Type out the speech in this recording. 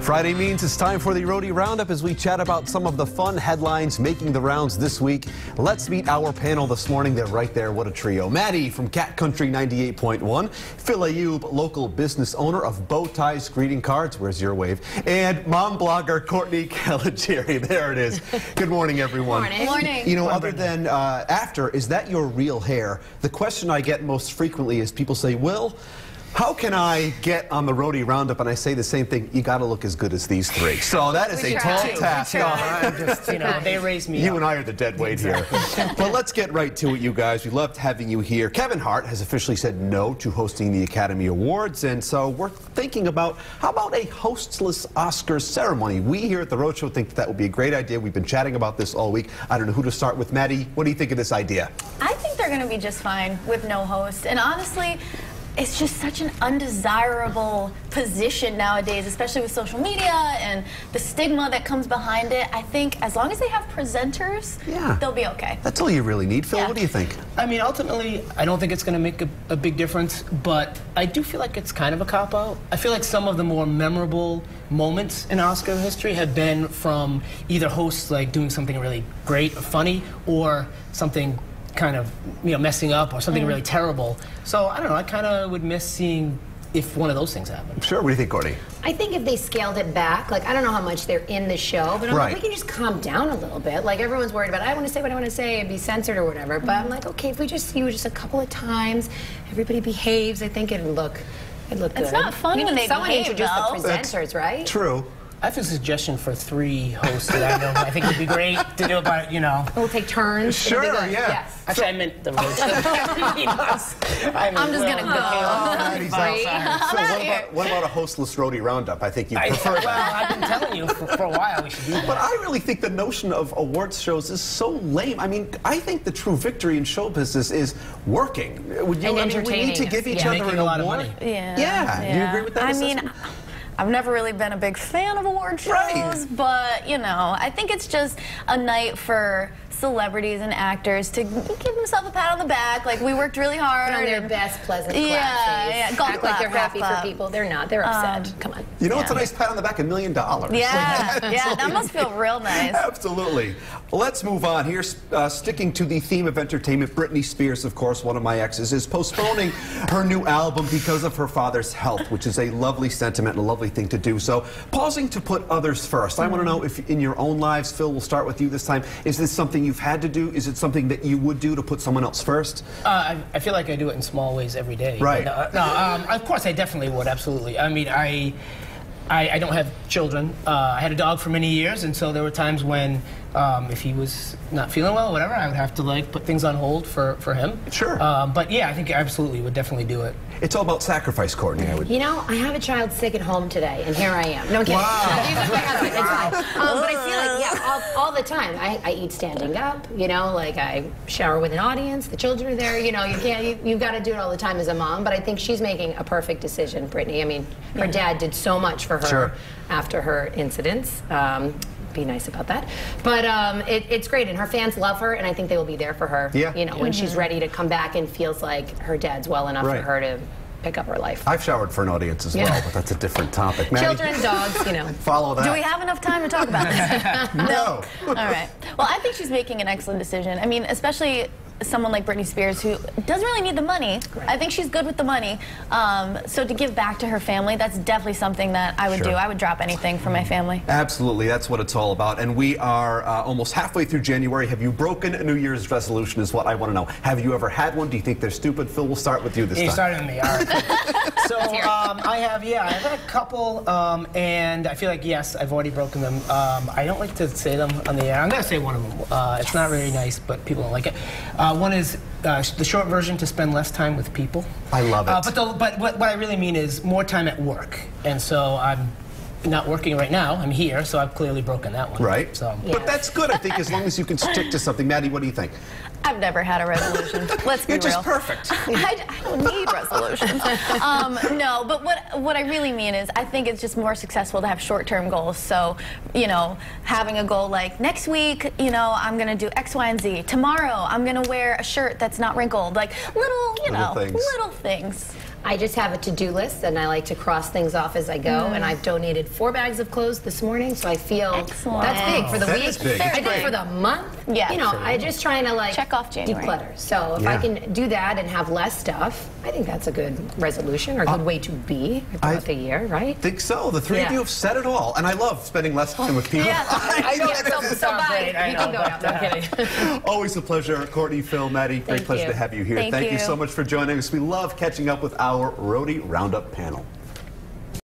Friday means it's time for the Roadie Roundup as we chat about some of the fun headlines making the rounds this week. Let's meet our panel this morning. They're right there. What a trio. Maddie from Cat Country 98.1. Phil Ayub, local business owner of Bow Ties Greeting Cards. Where's your wave? And mom blogger Courtney Caligieri. There it is. Good morning, everyone. Morning. Morning. You know, other than after, is that your real hair? The question I get most frequently is people say, Will, how can I get on the Roadie Roundup? And I say the same thing, you got to look as good as these three. So that is a tall task. I'm just, you know, they raised me You up. and I are the dead weight here. But let's get right to it, you guys. We loved having you here. Kevin Hart has officially said no to hosting the Academy Awards, and so we're thinking about, how about a hostless Oscars ceremony? We here at The Road Show think that would be a great idea. We've been chatting about this all week. I don't know who to start with. Maddie, what do you think of this idea? I think they're going to be just fine with no host. And honestly, it's just such an undesirable position nowadays, especially with social media and the stigma that comes behind it. I think as long as they have presenters, they'll be okay. That's all you really need. Phil, what do you think? I mean, ultimately, I don't think it's going to make a big difference, but I do feel like it's kind of a cop-out. I feel like some of the more memorable moments in Oscar history have been from either hosts like doing something really great or funny, or something kind of, you know, messing up, or something really terrible. So I don't know, I kind of would miss seeing if one of those things happened. Sure, what do you think, Courtney? I think if they scaled it back, like, I don't know how much they're in the show, but I'm like, we can just calm down a little bit. Like, everyone's worried about, I want to say what I want to say and be censored or whatever, but I'm like, okay, if we just see you just a couple of times, everybody behaves, I think it'd look good. It's not fun when they someone behave, introduce though. the presenters, right? True. I have a suggestion for 3 hosts that I know. I think it'd be great to do about, you know. We'll take turns. Sure, It'll be good. yeah. Yes. Actually, I meant the road show. I'm just gonna go. So what about a hostless Roadie Roundup? I think you prefer that. Well, I've been telling you for a while we should do that. But I really think the notion of awards shows is so lame. I mean, I think the true victory in show business is working. Would you? And we need to give each other making an a lot of award. money. Yeah. Do you agree with that? I mean, I've never really been a big fan of award shows, but, you know, I think it's just a night for celebrities and actors to give themselves a pat on the back. Like, we worked really hard. Put on their best pleasant clap face. Golf Act clap, like they're happy golf for clap. people. They're not. They're upset. Come on. You know what's a nice pat on the back? $1 million. Yeah, that must feel real nice. Absolutely. Let's move on here. Sticking to the theme of entertainment, Britney Spears, of course, one of my exes, is postponing her new album because of her father's health, which is a lovely sentiment and a lovely thing to do. So, pausing to put others first. I want to know if in your own lives, Phil, we'll start with you this time, is this something you've had to do? Is it something that you would do to put someone else first? I feel like I do it in small ways every day. Right. Of course I definitely would, absolutely. I mean, I don't have children. I had a dog for many years, and so there were times when if he was not feeling well, whatever, I would have to like put things on hold for him. Sure. But yeah, I think I absolutely would definitely do it. It's all about sacrifice, Courtney. You know, I have a child sick at home today, and here I am. No, I'm kidding. Wow. But I feel like, all the time. I eat standing up, you know, like I shower with an audience, the children are there, you know, you've got to do it all the time as a mom, but I think she's making a perfect decision, Britney. I mean, her dad did so much for her after her incidents. Be nice about that. But it's great, and her fans love her, and I think they will be there for her, you know, when she's ready to come back and feels like her dad's well enough for her to pick up her life. I've showered for an audience as well, but that's a different topic. Maddie, children, dogs, you know. Follow that. Do we have enough time to talk about this? No. All right. Well, I think she's making an excellent decision. I mean, especially someone like Britney Spears, who doesn't really need the money. I think she's good with the money. So to give back to her family, that's definitely something that I would do. I would drop anything for my family. Absolutely, that's what it's all about. And we are almost halfway through January. Have you broken a New Year's resolution is what I want to know. Have you ever had one? Do you think they're stupid? Phil, we'll start with you this time. You started with me, all right. So I've had a couple, and I feel like, yes, I've already broken them. I don't like to say them on the air. I'm going to say one of them. It's not very nice, but people don't like it. One is the short version, to spend less time with people. I love it. But what I really mean is more time at work. And so I'm not working right now. I'm here, so I've clearly broken that one. Right. So. But that's good, I think, as long as you can stick to something. Maddie, what do you think? I've never had a resolution. Let's be You're real. just perfect. I don't need resolutions. No, but what I really mean is I think it's just more successful to have short-term goals. So, you know, having a goal like next week, you know, I'm going to do X, Y, and Z. Tomorrow, I'm going to wear a shirt that's not wrinkled. Like little, you know, little things. I just have a to-do list, and I like to cross things off as I go. And I've donated 4 bags of clothes this morning, so I feel that's big for the week. Is big. I think for the month, yeah. you know, I'm just trying to like check off January. Declutter. So if I can do that and have less stuff, I think that's a good resolution or a good way to be throughout the year, right? I think so. The three of you have said it all, and I love spending less time with people. Yeah. I know. So bye. You can go now. I'm kidding. Always a pleasure, Courtney, Phil, Maddie. Great pleasure to have you here. Thank you so much for joining us. We love catching up with our Roadie Roundup panel.